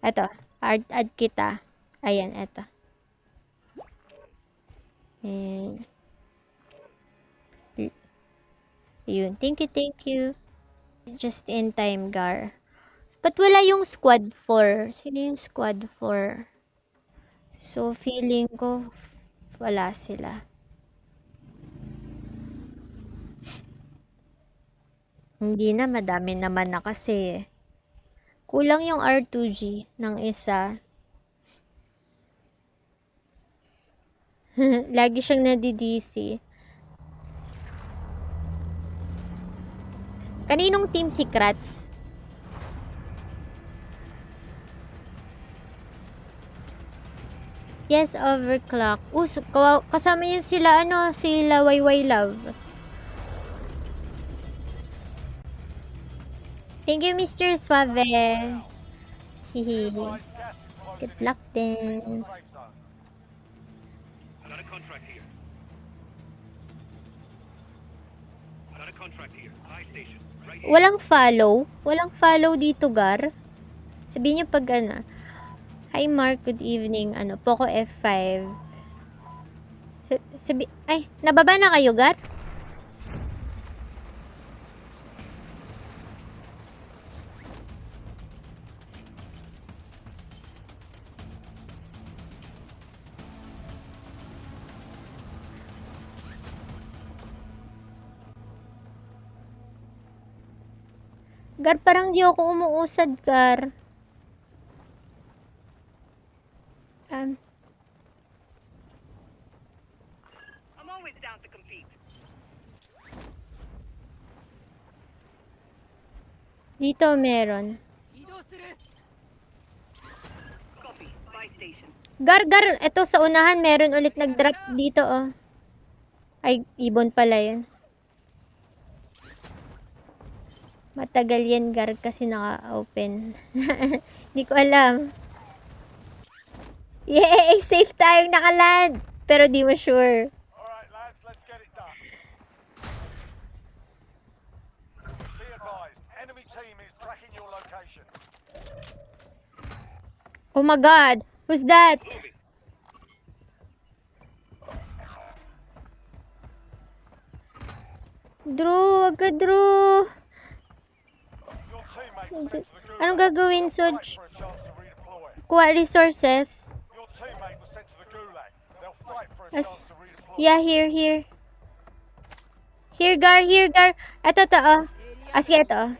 Eto, add kita. Ayan, eto. And, yun. Thank you. Just in time, Gar. But wala yung squad 4. Sino yung squad 4? So, feeling ko, wala sila. Hindi na, madami naman na kasi. Kulang yung R2G ng isa. Lagi siyang nadi-DC. Kaninong team si Kratz? Yes, overclock. Kasama yun sila, sila YY Love. Thank you, Mr. Suave. Hihi. Good luck din. Walang follow? Walang follow dito, Gar? Sabihin niyo pag Hi, Mark. Good evening. Poco F5. Ay, nababa na kayo, Gar? Gar, parang di ako umuusad, Gar. Dito meron. Gar, eto sa unahan meron ulit nag-drop dito, oh. Ay, ibon pala yun. Matagal yan, Gar, kasi naka-open. Hindi ko alam. Yay! Safe tayong nakaland! Pero di mo sure. Oh my God! Who's that? Drew! Wag ka, Drew! Anong gagawin, Soj? Kuha resources. Yeah, here. Here, Gar. Ito, oh. Sige, ito, oh.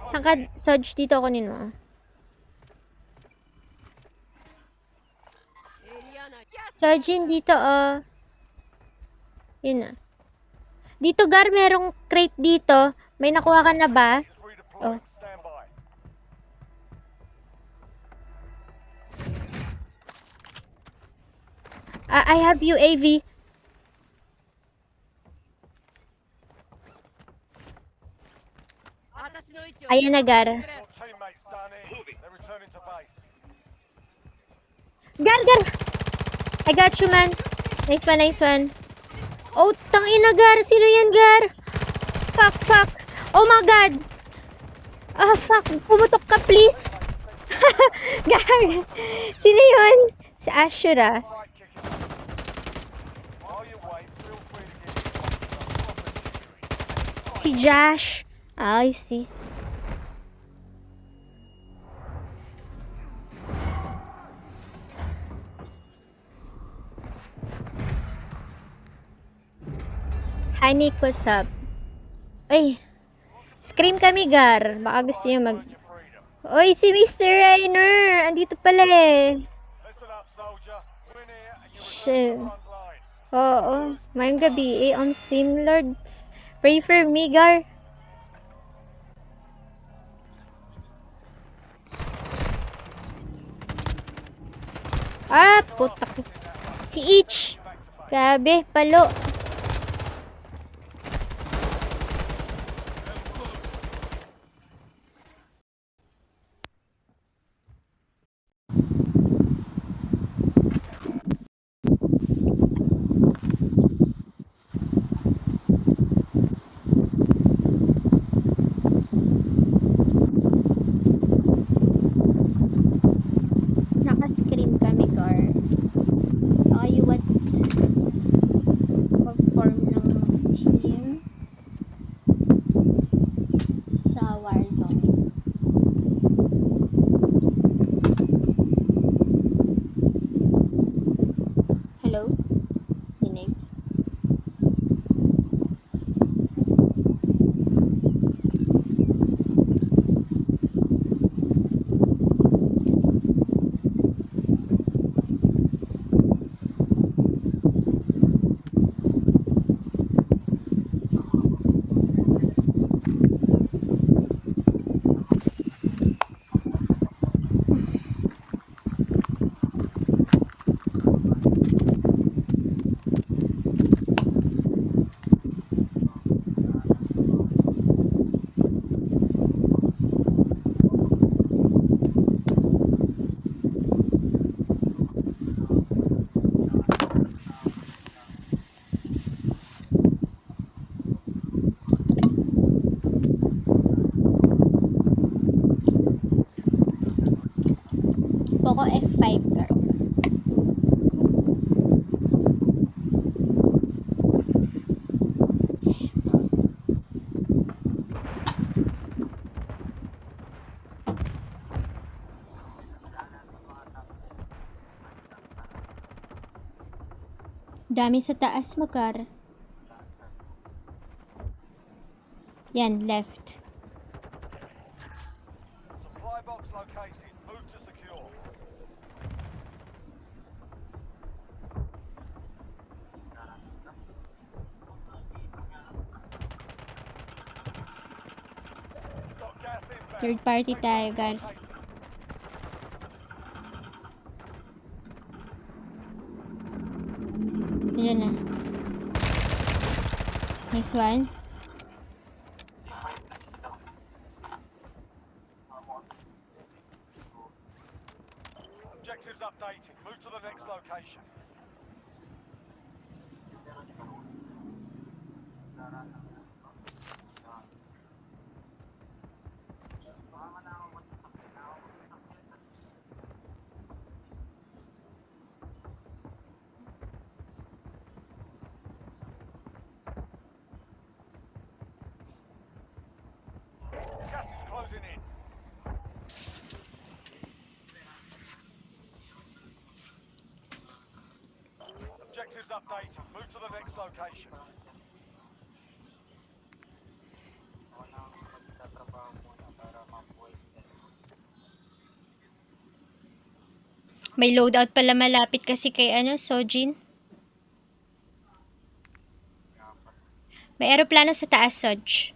Saan ka, Soj? Dito ako nino. Sojin, dito, oh. Yun na. Dito, Gar, merong crate dito. May nakuha ka na ba? Oh. I have UAV. Ayan na, Gar. Gar! I got you, man. Nice one. Oh, tangina, Gar. Sino yan, Gar? Fuck. Oh my God. Fuck. Pumutok ka, please. Gar. Sino yun? Si Ashura. Si Josh. I see. Hi, Nick. What's up? Ay. Scream kami, Gar. Baka gusto nyo mag... Oy, si Mr. Rainer! Andito pala eh. Shit. Oo. Mayang gabi on Simlords. Pray for me, Gar. Putak. Si Itch. Grabe, palo. Coco F5 girl. Dami sa taas, Magar. Yan, left. Supply box located. Move to secure. Got gas inbound. Third party tayo, Gar. Ayan na. Next one. Objectives updated. Move to the next location. Gas is closing in. Objectives updated. Move to the next location. May loadout pala malapit kasi kay Sojin. May aeroplano sa taas, Soj.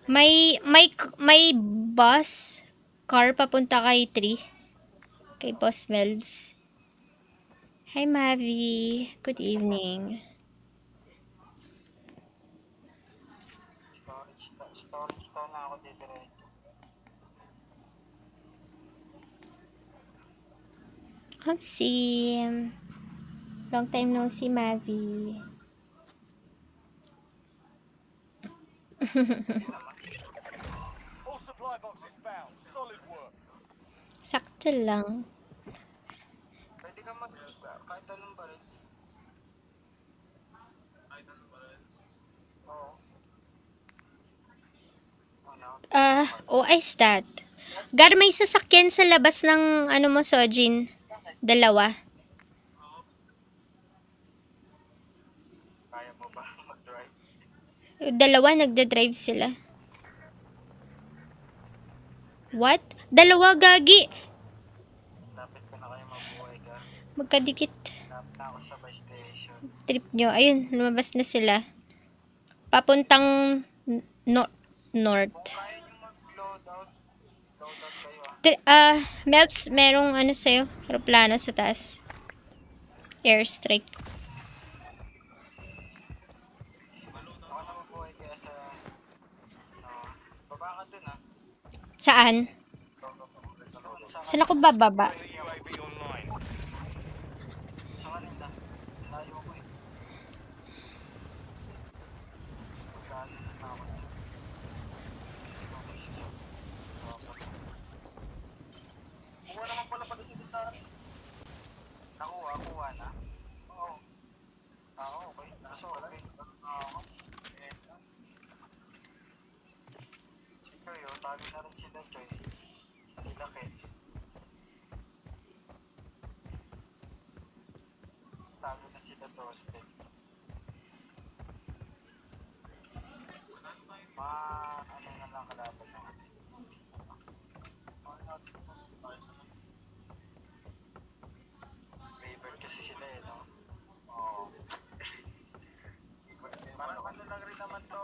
May bus car papunta kay 3. Kay Boss Melvs. Hi, Mavi. Good evening. Hopsi. Long time no see, Mavi. All supply boxes found. Solid work. Sakto lang. Pwede ka kahit anong baril. Oh, is that? Gar, may sasakyan sa labas ng mo, Sojin. Dalawa. Kaya mo ba mag-drive? Dalawa, nagda-drive sila. What? Dalawa, gagi. Lapit ko na kayo mabuhay ka. Magkadikit. Lapit na ako sa bus station. Trip nyo. Ayun, lumabas na sila. Papuntang north. Kaya nyo mag-load out kayo Melts, merong sa'yo? Aeroplano sa taas. Airstrike. Ako na mabuhay kaya sa... baba ka dun Saan? Saan ako bababa? UAV online. Sa kanila. Layo ko eh. Magkano na ako. Kuha naman pala pala si Gitara. Kuha na. Oo. Okay. Kaso okay. Siyempre yun, tabi na rin sila Choy. Laki. Tabi na sila Toasted. Na lang kalaban na. Favorite kasi sila no? Oo. Parang lang rin naman to,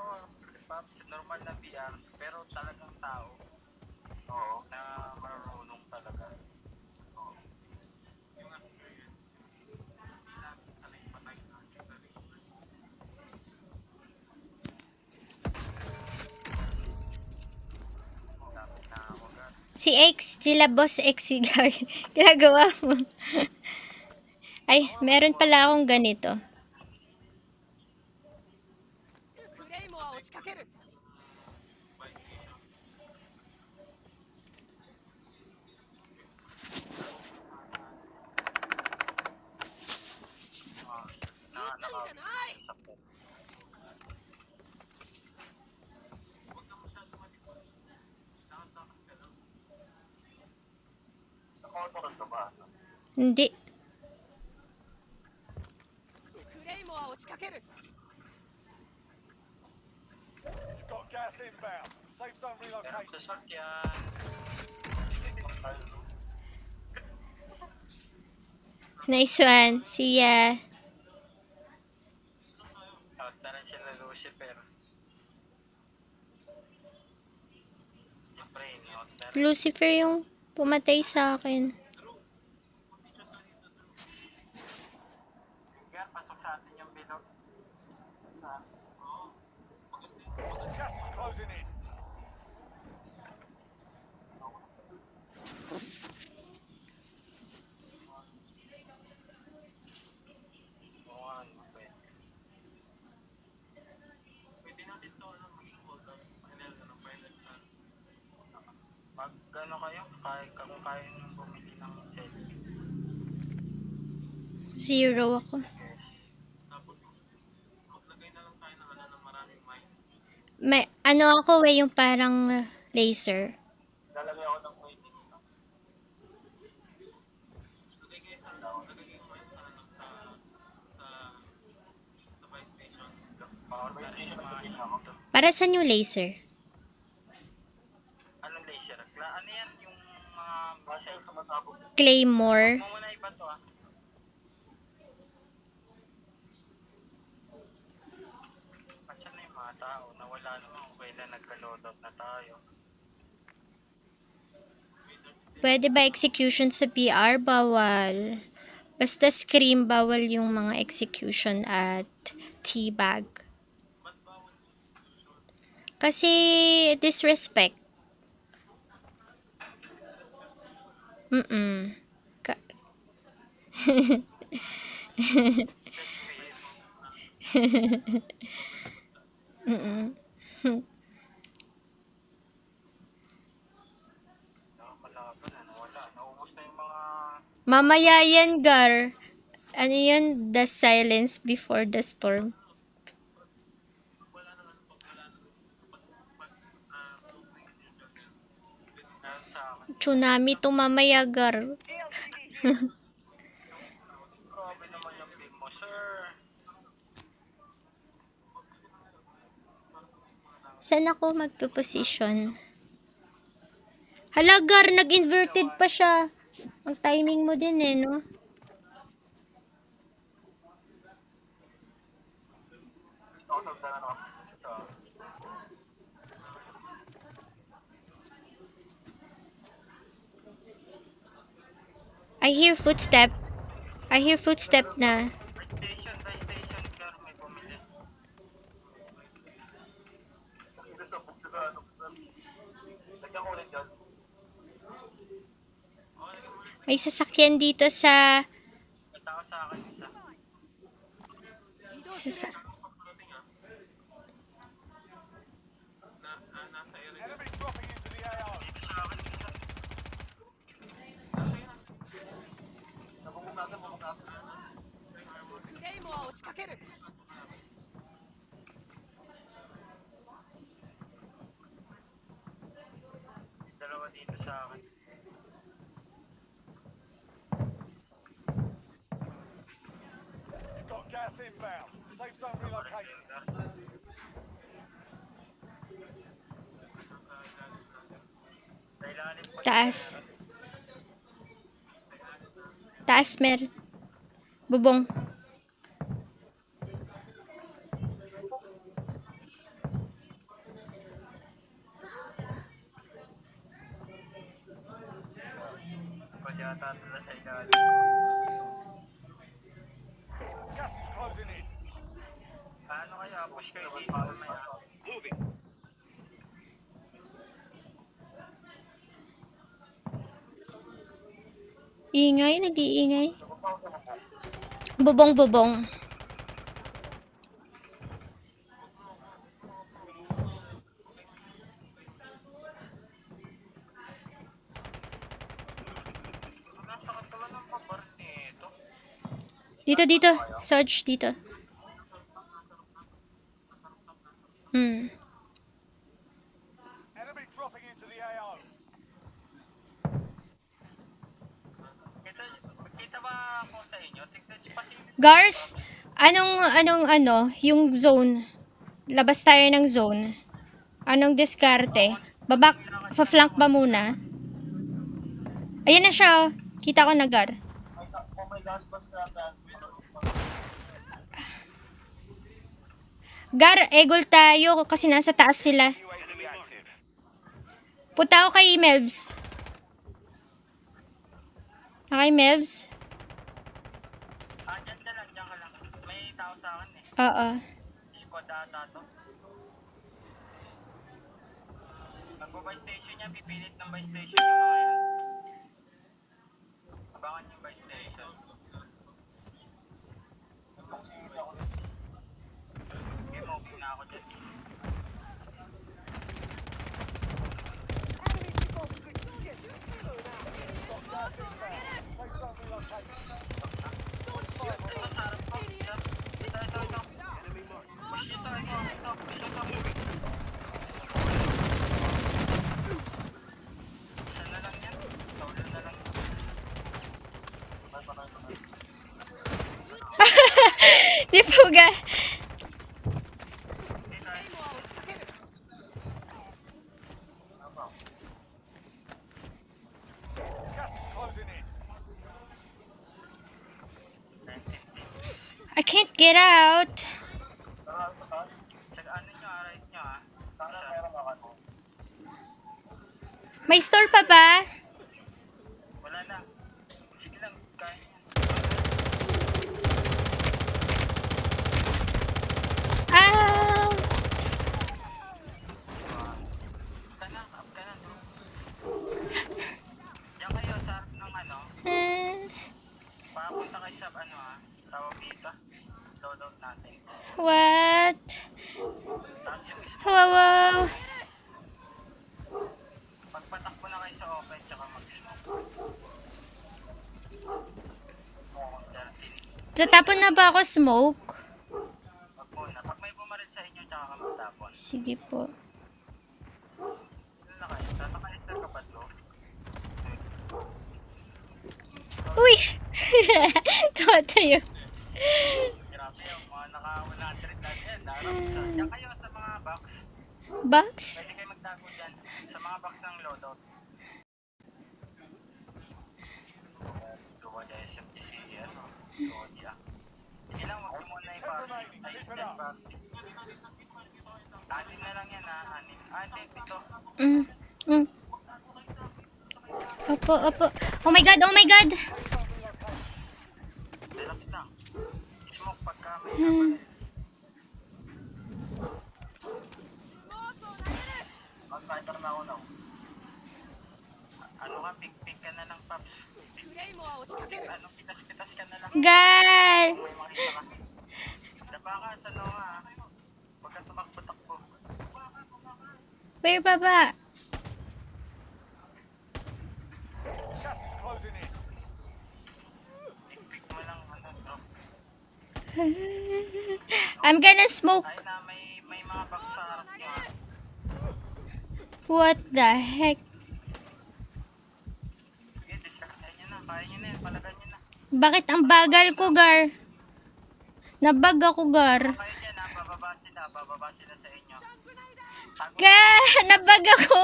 normal na VR, pero talagang tao. Oo. Na marunong talaga. Oo. Si X, sila Boss X Cigar. Ginagawa mo. Ay, meron pala akong ganito. Hindi. クレイモアを仕掛ける You've got gas inbound. Safe zone Meron relocated. sasakyan. Nice one. See ya. Tara sila Lucifer. Siyempre, ni-order. Lucifer yung pumatay sa akin. Gar, pasok sa atin yung bilog. Gas is closing in. Oo nga, ano ba yun? Pwede natin ito, maging hold up. Pilot na. Pag ano kayo, kung kaya nyo bumili ng selfie. 0 ako. Tapos, maglagay na lang tayo ng maraming mic. May, ano ako yung parang laser. Lalagay ako ng mic dito. Lagay kayo yung mic sa vice station. Power na rin yung mga ito. Para saan yung laser? Anong laser? Ano yan? Yung mga missile tumatapos. Claymore. Mo muna iba to ah. Patsa na yung mga tao na wala naman kung kailan nagka-loadout na tayo. Pwede ba execution sa PR? Bawal. Basta scream, bawal yung mga execution at teabag. Kasi disrespect. Ka- Mm-mm. Nakakalaban na, wala. Naubos na yung mga... Mamaya yan, Gar. Ano yun? The silence before the storm. Meron sa akin. Tsunami to mamaya, Gar. Grabe naman yung game mo, sir. Saan ako magpo-position? Hala, Gar, nag-inverted pa siya. Ang timing mo din eh, no? Ako sa na ako. I hear footstep. I hear footstep na. Station, car, may bumili. Lagyan ko ulit yun. May sasakyan dito sa... Kita ko sa akin isa. 移動す sa る Enemy dropping into the AO. Dito sa akin isa. Nabungkot natin. クレイモアを仕掛ける Dalawa dito sa akin. You've got gas inbound. Safe zone relocated. Sa ilalim pa. taas. Taas, mer. Bubong. Pwede yata nila sa ilalim. Gas is closing in. Paano kaya? Push kayo dito mamaya. Moving. Ingay, nag-iingay. Bubong-bubong. Nasakit ka lang ng pabar nito. Dito. Sarge, dito. Hmm. Enemy dropping into the AO. Kita Gars, yung zone. Labas tayo ng zone. Anong diskarte? Pa-flank ba muna? Ayan na siya, oh. Kita ko na, Gar. Gar, egol tayo kasi nasa taas sila. Punta ako kay Melvs. Okay, Melvs? Dyan ka lang, dyan ka lang. May tao sa akin eh. Oo. Squad ata to. Nagpo-buy station niya, pipilit ng buy station yung mga yan. Abangan yung buy station. Okay, moving na ako dyan. Di po, Gar. エイムは押しかける Gas is closing in. I can't get out. Tsaka ano nyo, right nyo ah. May store pa ba? Wala na. Sige lang, kaya nyo. Ah! Up ka na, bro. Diyan kayo sa harap ng ano, papunta kayo sa ano ah, tawag dito. Loadout natin. What? Tapos yung isa, Wow, wow. pagpatakbo na kayo sa open, tsaka mag-smoke. 13. Tatapon na ba ako smoke? Wag muna. Pag may bumaril sa inyo, tsaka ka magtapon. Sige po. Ano na kayo? Tataka-ester ka ba to? Uy! Tawa tayo. Grabe yung mga naka-100 na yan. Diyan kayo sa mga box. Box? Pwede kayo magtago dyan. Sa mga box ng loadout. Gawa niya SMTC, ano? Gawa. Sige lang, wag mo muna i-parking. Ay, step back. Anim na lang yan ha, anim. Hindi, pito. Mm. Opo, opo. Oh my God, oh my God! Relax lang. Smoke pagka may naman. Mag-fighter na ako na. Ano ka, pink-pink ka na lang, Paps. フレイムは押しかける Ano, pitas-pitas ka na lang. Gar! May makita ka. Daba ka sa Noah. Huwag ka tumakbo-takbo. Where ba ba? Gas is closing in. Pick mo lang ano, drop. I'm gonna smoke. Ay na, may mga box sa harap nyo ah. What the heck? Sige, diskarte nyo na. Kaya nyo na yun, palagan nyo na. Bakit ang bagal ko, Gar? Nabag ako, Gar. Kayo dyan ha, bababa sila sa inyo. Gar! Nabag ako!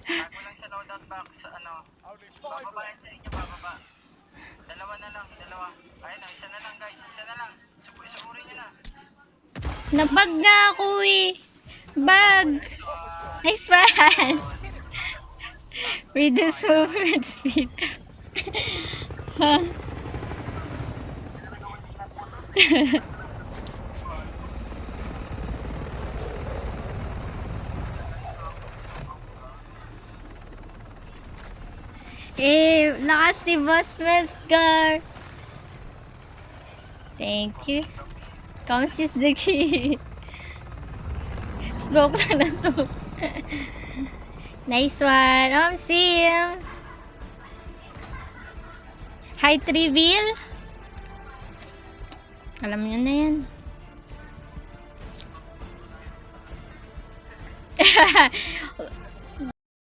Tago lang sa loadout box, ano. Only 5 Bababa left. yan sa inyo, bababa. Dalawa na lang, dalawa. Ayun na, isa na lang guys, isa na lang. Isuuri nyo na. Nabag na ako eh. Bag! Nice one! Reduce movement speed. Huh? Lakas ni Boss Melzgar. Thank you. Comes is the key. Smoke na smoke. Nice one. Sim. Height reveal. Alam nyo na yan.